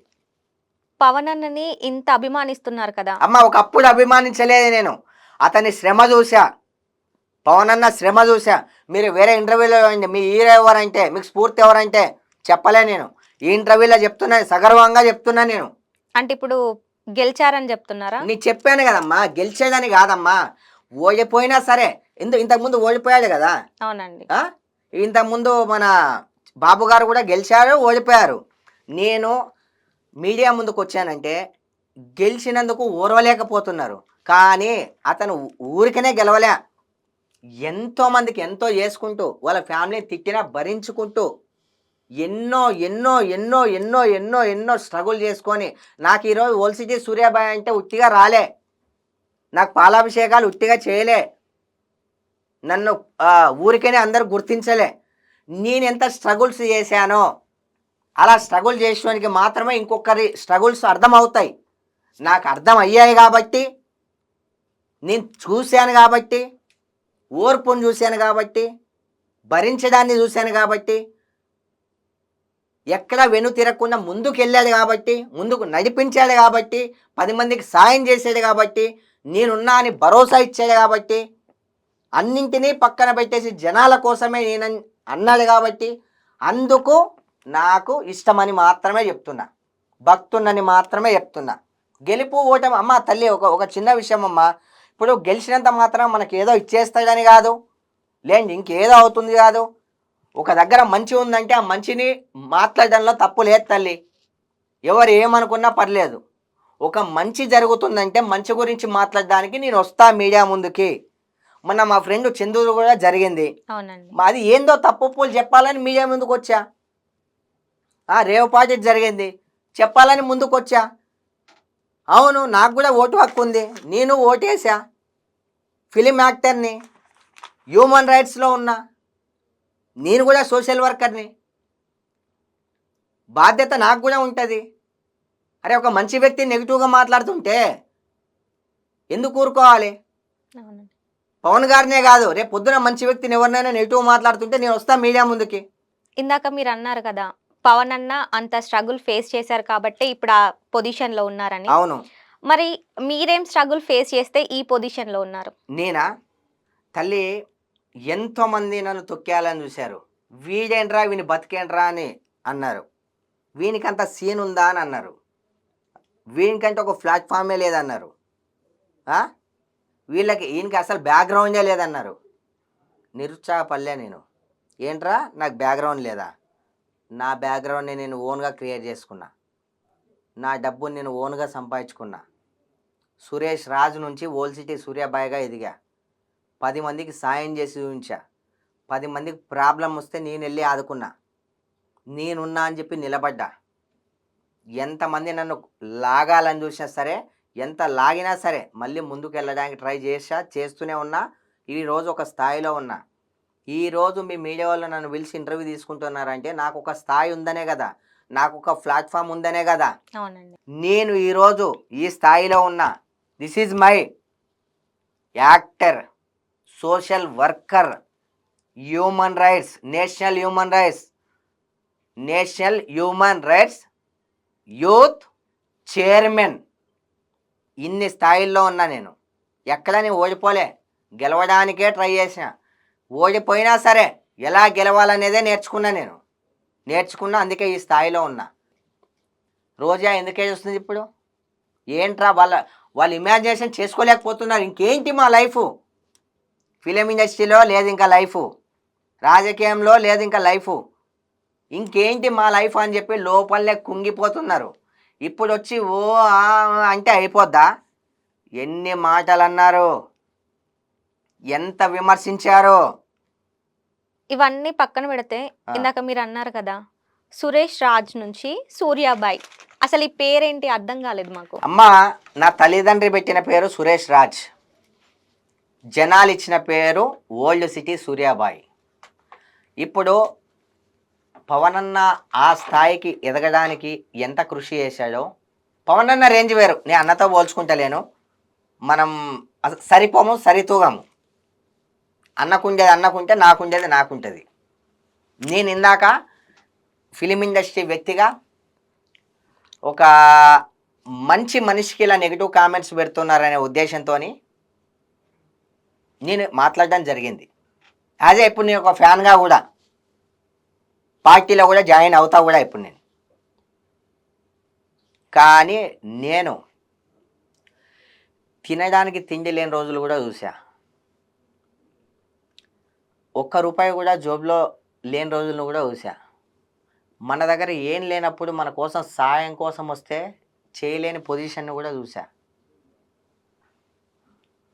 పవన్ అన్నని ఇంత అభిమానిస్తున్నారు కదా అమ్మ, ఒకప్పుడు అభిమానించలేదు నేను. అతని శ్రమ చూసా, పవన్ అన్న శ్రమ చూసా. మీరు వేరే ఇంటర్వ్యూలో మీ హీరో ఎవరంటే, మీకు స్ఫూర్తి ఎవరంటే చెప్పలే నేను. ఈ ఇంటర్వ్యూలో చెప్తున్నా, సగర్వంగా చెప్తున్నా నేను. అంటే ఇప్పుడు గెలిచారని చెప్తున్నారా? నీకు చెప్పాను కదమ్మా, గెలిచేదని కాదమ్మా, ఓడిపోయినా సరే. ఇంతకుముందు ఓడిపోయాడు కదా. అవునండి. ఇంతకుముందు మన బాబు గారు కూడా గెలిచారు, ఓడిపోయారు. నేను మీడియా ముందుకు వచ్చానంటే గెలిచినందుకు ఓర్వలేకపోతున్నారు, కానీ అతను ఊరికనే గెలవలే. ఎంతోమందికి ఎంతో చేసుకుంటూ, వాళ్ళ ఫ్యామిలీని తిట్టినా భరించుకుంటూ, ఎన్నో ఎన్నో ఎన్నో ఎన్నో ఎన్నో ఎన్నో స్ట్రగుల్ చేసుకొని నాకు ఈరోజు ఓల్డ్ సిటీ సూర్యాబాయ్ అంటే ఉట్టిగా రాలే, నాకు పాలాభిషేకాలు ఉట్టిగా చేయలే, నన్ను ఊరికనే అందరూ గుర్తించలే. నేను ఎంత స్ట్రగుల్స్ చేశానో అలా స్ట్రగుల్ చేసేవానికి మాత్రమే ఇంకొకరి స్ట్రగుల్స్ అర్థమవుతాయి. నాకు అర్థం అయ్యాయి కాబట్టి, నేను చూశాను కాబట్టి, ఓర్పును చూశాను కాబట్టి, భరించడాన్ని చూశాను కాబట్టి, ఎక్కడ వెను తిరగకుండా ముందుకు వెళ్ళాడు కాబట్టి, ముందుకు నడిపించాడు కాబట్టి, 10 మందికి సాయం చేసాడు కాబట్టి, నేనున్నా అని భరోసా ఇచ్చాడు కాబట్టి, అన్నింటినీ పక్కన పెట్టేసి జనాల కోసమే నేను అన్నాడు కాబట్టి, అందుకు నాకు ఇష్టమని మాత్రమే చెప్తున్నా, భక్తున్నని మాత్రమే చెప్తున్నా. గెలుపు ఓటమి అమ్మ తల్లి ఒక చిన్న విషయం అమ్మ. ఇప్పుడు గెలిచినంత మాత్రం మనకి ఏదో ఇచ్చేస్తాడని కాదు, లేండి ఇంకేదో అవుతుంది కాదు. ఒక దగ్గర మంచి ఉందంటే ఆ మంచిని మాట్లాడడంలో తప్పు లేదు తల్లి, ఎవరు ఏమనుకున్నా పర్లేదు. ఒక మంచి జరుగుతుందంటే మంచి గురించి మాట్లాడడానికి నేను వస్తా మీడియా ముందుకి. మొన్న మా ఫ్రెండ్ చందూరు కూడా జరిగింది, అది ఏందో తప్పులు చెప్పాలని మీడియా ముందుకు వచ్చా. రేవపాటి జరిగింది, చెప్పాలని ముందుకు వచ్చా. అవును, నాకు కూడా ఓటు హక్కు ఉంది, నేను ఓటేసా. ఫిలిం యాక్టర్ని, హ్యూమన్ రైట్స్లో ఉన్నా, నేను కూడా సోషల్ వర్కర్ని, బాధ్యత నాకు కూడా ఉంటుంది. అరే, ఒక మంచి వ్యక్తి నెగిటివ్గా మాట్లాడుతుంటే ఎందుకు ఊరుకోవాలి? అవునండి. పవన్ గారినే కాదు, రేపు పొద్దున మంచి వ్యక్తిని ఎవరినైనా నెగిటివ్ మాట్లాడుతుంటే నేను వస్తా మీడియా ముందుకి. ఇందాక మీరు అన్నారు కదా! పవన్ అన్న అంత స్ట్రగుల్ ఫేస్ చేశారు కాబట్టే ఇప్పుడు ఆ పొజిషన్‌లో ఉన్నారని. అవును. మరి మీరేం స్ట్రగుల్ ఫేస్ చేస్తే ఈ పొజిషన్‌లో ఉన్నారు? నేనా? తల్లి, ఎంతోమంది నన్ను తొక్కేయాలని చూశారు. వీడేంట్రా, వీని బతికేంట్రా అని అన్నారు. వీనికంత సీన్ ఉందా అని అన్నారు. వీనికంటే ఒక ప్లాట్ఫామే లేదన్నారు. ఆ? ఈయనకి అసలు బ్యాక్గ్రౌండే లేదన్నారు. నిరుత్సాహపడలే నేను. ఏంట్రా నాకు బ్యాక్గ్రౌండ్ లేదా? నా బ్యాక్గ్రౌండ్ని నేను ఓన్గా క్రియేట్ చేసుకున్నా. నా డబ్బుని నేను ఓన్గా సంపాదించుకున్నా. సురేష్ రాజు నుంచి ఓల్డ్ సిటీ సూర్యాబాయిగా ఎదిగా. 10 మందికి సాయం చేసి చూపించా. 10 మందికి ప్రాబ్లం వస్తే నేను వెళ్ళి ఆదుకున్నా. నేనున్నా అని చెప్పి నిలబడ్డా. ఎంతమంది నన్ను లాగాలని చూసినా సరే, ఎంత లాగినా సరే మళ్ళీ ముందుకు వెళ్ళడానికి ట్రై చేస్తూనే ఉన్నా. ఈరోజు ఒక స్థాయిలో ఉన్నా. ఈరోజు మీ మీడియా వాళ్ళు నన్ను పిలిచి ఇంటర్వ్యూ తీసుకుంటున్నారంటే నాకు ఒక స్థాయి ఉందనే కదా, నాకు ఒక ప్లాట్ఫామ్ ఉందనే కదా. అవునండి. నేను ఈరోజు ఈ స్థాయిలో ఉన్నా. This is my actor, social worker, human rights, national human rights youth chairman. ఇన్ని స్థాయిల్లో ఉన్నా నేను. ఎక్కడ నేను ఓడిపోలే, గెలవడానికే ట్రై చేసిన. ఓడిపోయినా సరే ఎలా గెలవాలనేదే నేర్చుకున్నా. అందుకే ఈ స్థాయిలో ఉన్నా. రోజా ఎందుకే చూస్తుంది ఇప్పుడు? ఏంట్రా వాళ్ళు ఇమాజినేషన్ చేసుకోలేకపోతున్నారు. ఇంకేంటి మా లైఫ్? ఫిలిం ఇండస్ట్రీలో లేదు ఇంకా లైఫ్, రాజకీయంలో లేదు ఇంకా లైఫ్, ఇంకేంటి మా లైఫ్ అని చెప్పి లోపలే కుంగిపోతున్నారు. ఇప్పుడు వచ్చి ఓ అంటే అయిపోద్దా? ఎన్ని మాటలు అన్నారు, ఎంత విమర్శించారో. ఇవన్నీ పక్కన పెడితే ఇందాక మీరు అన్నారు కదా! సురేష్ రాజ్ నుంచి సూర్యాబాయ్. అసలు ఈ పేరేంటి అర్థం కాలేదు మాకు. అమ్మా, నా తల్లిదండ్రి పెట్టిన పేరు సురేష్ రాజ్. జనాలు ఇచ్చిన పేరు ఓల్డ్ సిటీ సూర్యాబాయ్. ఇప్పుడు పవన్ అన్న ఆ స్థాయికి ఎదగడానికి ఎంత కృషి చేశాడో. పవన్ అన్న రేంజ్ వేరు, నేను అన్నతో పోల్చుకుంటలేను. మనం సరిపోము, సరితూగము. అన్నకుంటే నాకుంటుంది. నేను ఇందాక ఫిలిం ఇండస్ట్రీ వ్యక్తిగా ఒక మంచి మనిషికి ఇలా నెగిటివ్ కామెంట్స్ పెడుతున్నారనే ఉద్దేశంతో నేను మాట్లాడడం జరిగింది. అదే ఇప్పుడు నేను ఒక ఫ్యాన్గా కూడా పార్టీలో కూడా జాయిన్ అవుతా కూడా ఇప్పుడు నేను. కానీ నేను తినడానికి తిండి లేని రోజులు కూడా చూసా. ₹1 కూడా జోబులో లేని రోజులను కూడా చూసా. మన దగ్గర ఏం లేనప్పుడు మన కోసం సాయం కోసం వస్తే చేయలేని పొజిషన్ను కూడా చూసా.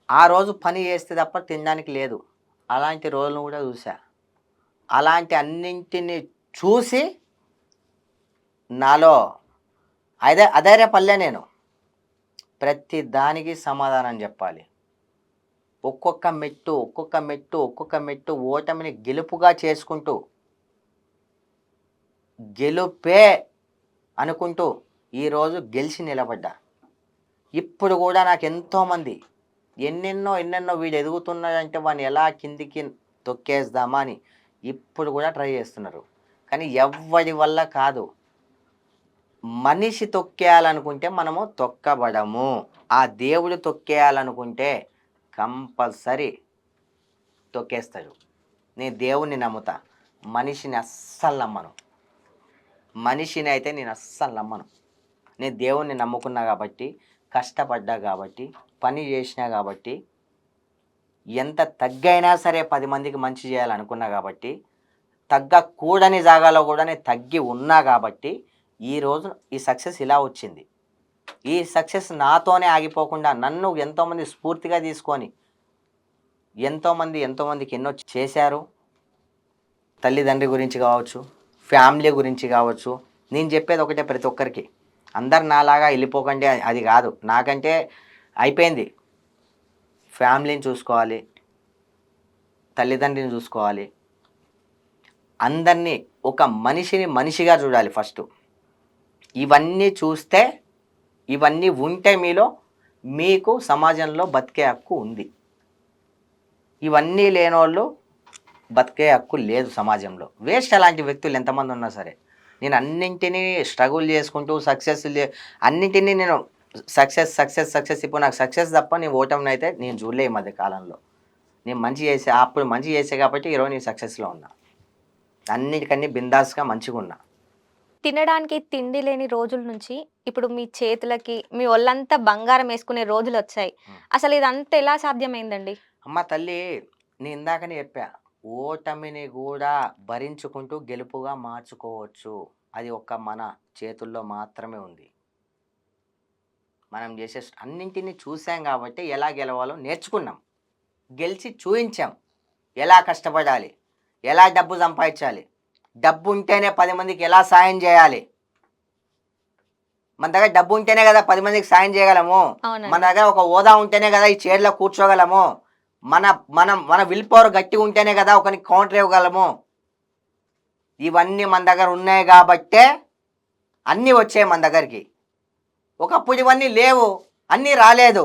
ఆ రోజు పని చేస్తే తప్ప తినడానికి లేదు, అలాంటి రోజులను కూడా చూసా. అలాంటి అన్నింటినీ చూసి నాలో అధైర్యపడలే నేను. ప్రతి దానికి సమాధానం చెప్పాలి. ఒక్కొక్క మెట్టు ఓటమిని గెలుపుగా చేసుకుంటూ, గెలుపే అనుకుంటూ ఈరోజు గెలిచి నిలబడ్డా. ఇప్పుడు కూడా నాకు ఎంతోమంది ఎన్నెన్నో వీడు ఎదుగుతున్నాడంటే వాడిని ఎలా కిందికి తొక్కేద్దామా అని ఇప్పుడు కూడా ట్రై చేస్తున్నారు. కానీ ఎవ్వడి వల్ల కాదు. మనిషి తొక్కేయాలనుకుంటే మనము తొక్కబడము. ఆ దేవుడు తొక్కేయాలనుకుంటే కంపల్సరీ తొక్కేస్తాడు. నేను దేవుణ్ణి నమ్ముతా, మనిషిని అస్సలు నమ్మను. నేను దేవుణ్ణి నమ్ముకున్నా కాబట్టి, కష్టపడ్డా కాబట్టి, పని చేసినా కాబట్టి, ఎంత తగ్గైనా సరే 10 మందికి మంచి చేయాలనుకున్నా కాబట్టి, తగ్గకూడని జాగాలో కూడా నేను తగ్గి ఉన్నా కాబట్టి ఈరోజు ఈ సక్సెస్ ఇలా వచ్చింది. ఈ సక్సెస్ నాతోనే ఆగిపోకుండా నన్ను ఎంతోమంది స్ఫూర్తిగా తీసుకొని ఎంతోమందికి ఎన్నో చేశారు. తల్లిదండ్రి గురించి కావచ్చు, ఫ్యామిలీ గురించి కావచ్చు. నేను చెప్పేది ఒకటే ప్రతి ఒక్కరికి, అందరు నాలాగా వెళ్ళిపోకండి అది కాదు. నాకంటే అయిపోయింది. ఫ్యామిలీని చూసుకోవాలి, తల్లిదండ్రిని చూసుకోవాలి, అందరినీ ఒక మనిషిని మనిషిగా చూడాలి ఫస్ట్. ఇవన్నీ చూస్తే, ఇవన్నీ ఉంటే మీలో మీకు సమాజంలో బతికే హక్కు ఉంది. ఇవన్నీ లేనోళ్ళు బతికే హక్కు లేదు సమాజంలో. వేస్ట్ అలాంటి వ్యక్తులు ఎంతమంది ఉన్నా సరే. నేను అన్నింటినీ స్ట్రగుల్ చేసుకుంటూ అన్నింటినీ నేను సక్సెస్ ఇప్పుడు నాకు సక్సెస్ తప్ప నేను ఓటమినైతే నేను చూడలే ఈ మధ్య కాలంలో. నేను మంచి చేసే అప్పుడు మంచి చేసే కాబట్టి ఈరోజు నేను సక్సెస్లో ఉన్నా. అన్నిటికన్నీ బిందాస్గా మంచిగా ఉన్నా. తినడానికి తిండి లేని రోజుల నుంచి ఇప్పుడు మీ చేతులకి మీ ఒళ్ళంతా బంగారం వేసుకునే రోజులు వచ్చాయి. అసలు ఇదంతా ఎలా సాధ్యమైందండి? అమ్మ తల్లి, నేను ఇందాకనే చెప్పా, ఓటమిని కూడా భరించుకుంటూ గెలుపుగా మార్చుకోవచ్చు. అది ఒక్క మన చేతుల్లో మాత్రమే ఉంది. మనం చేసే అన్నింటినీ చూసాం కాబట్టి ఎలా గెలవాలో నేర్చుకున్నాం. గెలిచి చూయించాం. ఎలా కష్టపడాలి, ఎలా డబ్బు సంపాదించాలి, డబ్బు ఉంటేనే 10 మందికి ఎలా సాయం చేయాలి. మన దగ్గర డబ్బు ఉంటేనే కదా 10 మందికి సాయం చేయగలము. అవునండి. మన దగ్గర ఒక హోదా ఉంటేనే కదా ఈ చైర్లో కూర్చోగలము. మన విల్ పవర్ గట్టిగా ఉంటేనే కదా ఒకరికి కౌంటర్ ఇవ్వగలము. ఇవన్నీ మన దగ్గర ఉన్నాయి కాబట్టే అన్నీ వచ్చాయి మన దగ్గరికి. ఒకప్పుడు ఇవన్నీ లేవు, అన్నీ రాలేదు.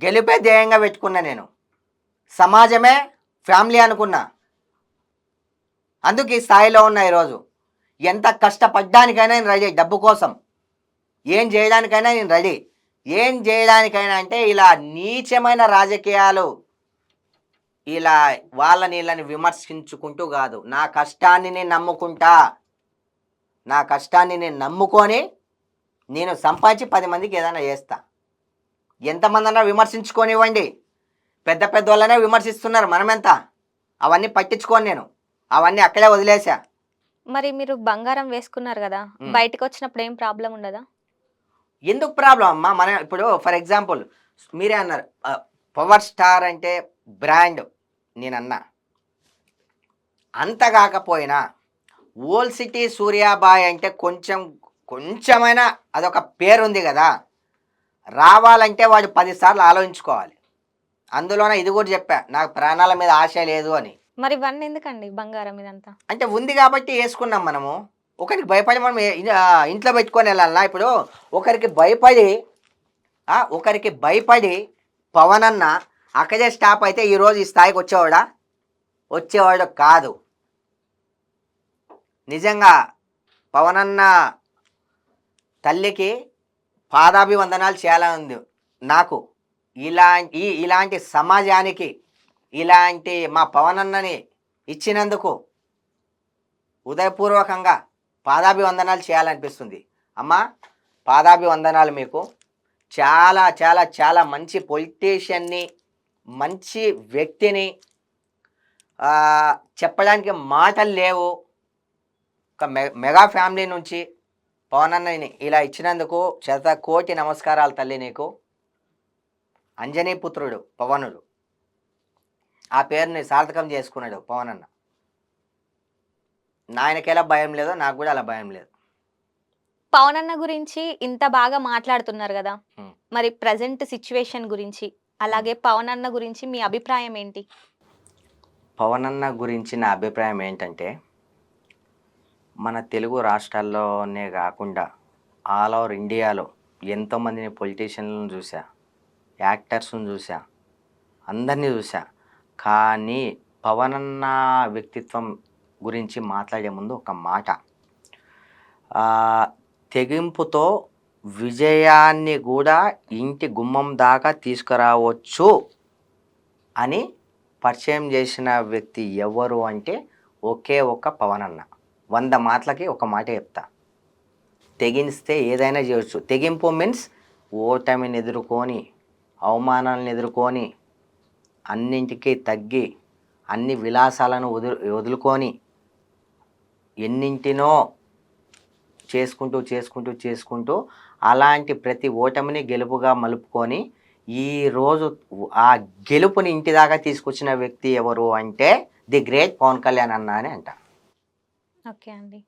గెలిపే ధ్యేయంగా పెట్టుకున్నా నేను. సమాజమే ఫ్యామిలీ అనుకున్నా. అందుకు ఈ స్థాయిలో ఉన్నా ఈరోజు. ఎంత కష్టపడ్డానికైనా నేను రెడీ. డబ్బు కోసం ఏం చేయడానికైనా నేను రెడీ. ఏం చేయడానికైనా అంటే ఇలా నీచమైన రాజకీయాలు, ఇలా వీళ్ళని విమర్శించుకుంటూ కాదు. నా కష్టాన్ని నేను నమ్ముకుంటా. నా కష్టాన్ని నేను నమ్ముకొని నేను సంపాదించి 10 మందికి ఏదైనా చేస్తా. ఎంతమంది అన్నా విమర్శించుకోనివ్వండి. పెద్ద పెద్ద వాళ్ళనే విమర్శిస్తున్నారు, మనమెంత. అవన్నీ పట్టించుకోను నేను. అవన్నీ అక్కడే వదిలేసా. మరి మీరు బంగారం వేసుకున్నారు కదా, బయటకు వచ్చినప్పుడు ఏం ప్రాబ్లం ఉండదా? ఎందుకు ప్రాబ్లం అమ్మా? మనం ఇప్పుడు ఫర్ ఎగ్జాంపుల్ మీరే అన్నారు పవర్ స్టార్ అంటే బ్రాండ్. నేనన్నా అంత కాకపోయినా ఓల్ సిటీ సూర్యాబాయ్ అంటే కొంచెమైనా అదొక పేరుంది కదా. రావాలంటే వాడు 10 సార్లు ఆలోచించుకోవాలి. అందులోనే ఇది కూడా చెప్పా, నాకు ప్రాణాల మీద ఆశ లేదు అని. మరి ఇవన్నీ ఎందుకండి బంగారం ఇదంతా? అంటే ఉంది కాబట్టి వేసుకున్నాం మనము. ఒకరికి భయపడి మనం ఇంట్లో పెట్టుకొని వెళ్ళాలన్నా? ఇప్పుడు ఒకరికి భయపడి పవన్ అన్న అక్కడే స్టాప్ అయితే ఈరోజు ఈ స్థాయికి వచ్చేవాడు కాదు. నిజంగా పవన్ అన్న తల్లికి పాదాభివందనాలు చేయాలని ఉంది నాకు. ఇలాంటి సమాజానికి ఇలాంటి మా పవన్ అన్నని ఇచ్చినందుకు ఉదయపూర్వకంగా పాదాభివందనాలు చేయాలనిపిస్తుంది. అమ్మా, పాదాభివందనాలు మీకు. చాలా చాలా చాలా మంచి పొలిటీషియన్ని, మంచి వ్యక్తిని. చెప్పడానికి మాటలు లేవు. ఒక మెగా ఫ్యామిలీ నుంచి పవన్ అన్నని ఇలా ఇచ్చినందుకు కోటి నమస్కారాలు తల్లి నీకు. అంజనీపుత్రుడు పవనుడు, ఆ పేరుని సార్థకం చేసుకున్నాడు పవన్ అన్న. ఆయనకెలా భయం లేదో నాకు కూడా అలా భయం లేదు. పవన్ అన్న గురించి ఇంత బాగా మాట్లాడుతున్నారు కదా, మరి ప్రజెంట్ సిచ్యువేషన్ గురించి, అలాగే పవన్ అన్న గురించి మీ అభిప్రాయం ఏంటి? పవన్ అన్న గురించి నా అభిప్రాయం ఏంటంటే, మన తెలుగు రాష్ట్రాల్లోనే కాకుండా ఆల్ ఓవర్ ఇండియాలో ఎంతోమందిని పొలిటీషియన్లను చూసా, యాక్టర్స్ని చూసా, అందరినీ చూసా. కానీ పవన్ అన్న వ్యక్తిత్వం గురించి మాట్లాడే ముందు ఒక మాట, తెగింపుతో విజయాన్ని కూడా ఇంటి గుమ్మం దాకా తీసుకురావచ్చు అని పరిచయం చేసిన వ్యక్తి ఎవరు అంటే ఒకే ఒక్క పవన్ అన్న. 100 మాటలకి ఒక మాట చెప్తా, తెగిస్తే ఏదైనా చేయవచ్చు. తెగింపు మీన్స్ ఓటమిని ఎదుర్కొని, అవమానాలను ఎదుర్కొని, అన్నింటికీ తగ్గి, అన్ని విలాసాలను వదులుకొని, ఎన్నింటినో చేసుకుంటూ అలాంటి ప్రతి ఓటమిని గెలుపుగా మలుపుకొని ఈరోజు ఆ గెలుపుని ఇంటి దాకా తీసుకొచ్చిన వ్యక్తి ఎవరు అంటే ది గ్రేట్ పవన్ కళ్యాణ్ అన్న అని అంట. ఓకే అండి.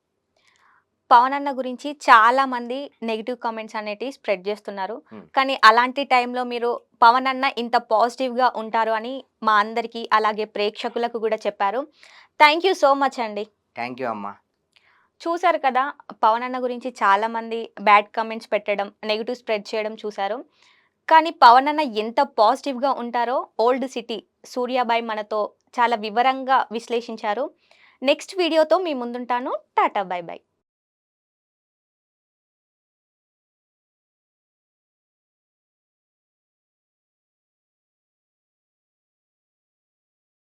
పవన్ అన్న గురించి చాలా మంది నెగిటివ్ కామెంట్స్ అనేటివి స్ప్రెడ్ చేస్తున్నారు. కానీ అలాంటి టైంలో మీరు పవన్ అన్న ఇంత పాజిటివ్గా ఉంటారు అని మా అందరికీ, అలాగే ప్రేక్షకులకు కూడా చెప్పారు. థ్యాంక్ యూ సో మచ్ అండి. థ్యాంక్ యూ అమ్మా. చూసారు కదా! పవన్ అన్న గురించి చాలామంది బ్యాడ్ కామెంట్స్ పెట్టడం, నెగెటివ్ స్ప్రెడ్ చేయడం చూసారు. కానీ పవన్ అన్న ఎంత పాజిటివ్‌గా ఉంటారో ఓల్డ్ సిటీ సూర్యాబాయ్ మనతో చాలా వివరంగా విశ్లేషించారు. నెక్స్ట్ వీడియోతో మీ ముందుంటాను. Tata bye by.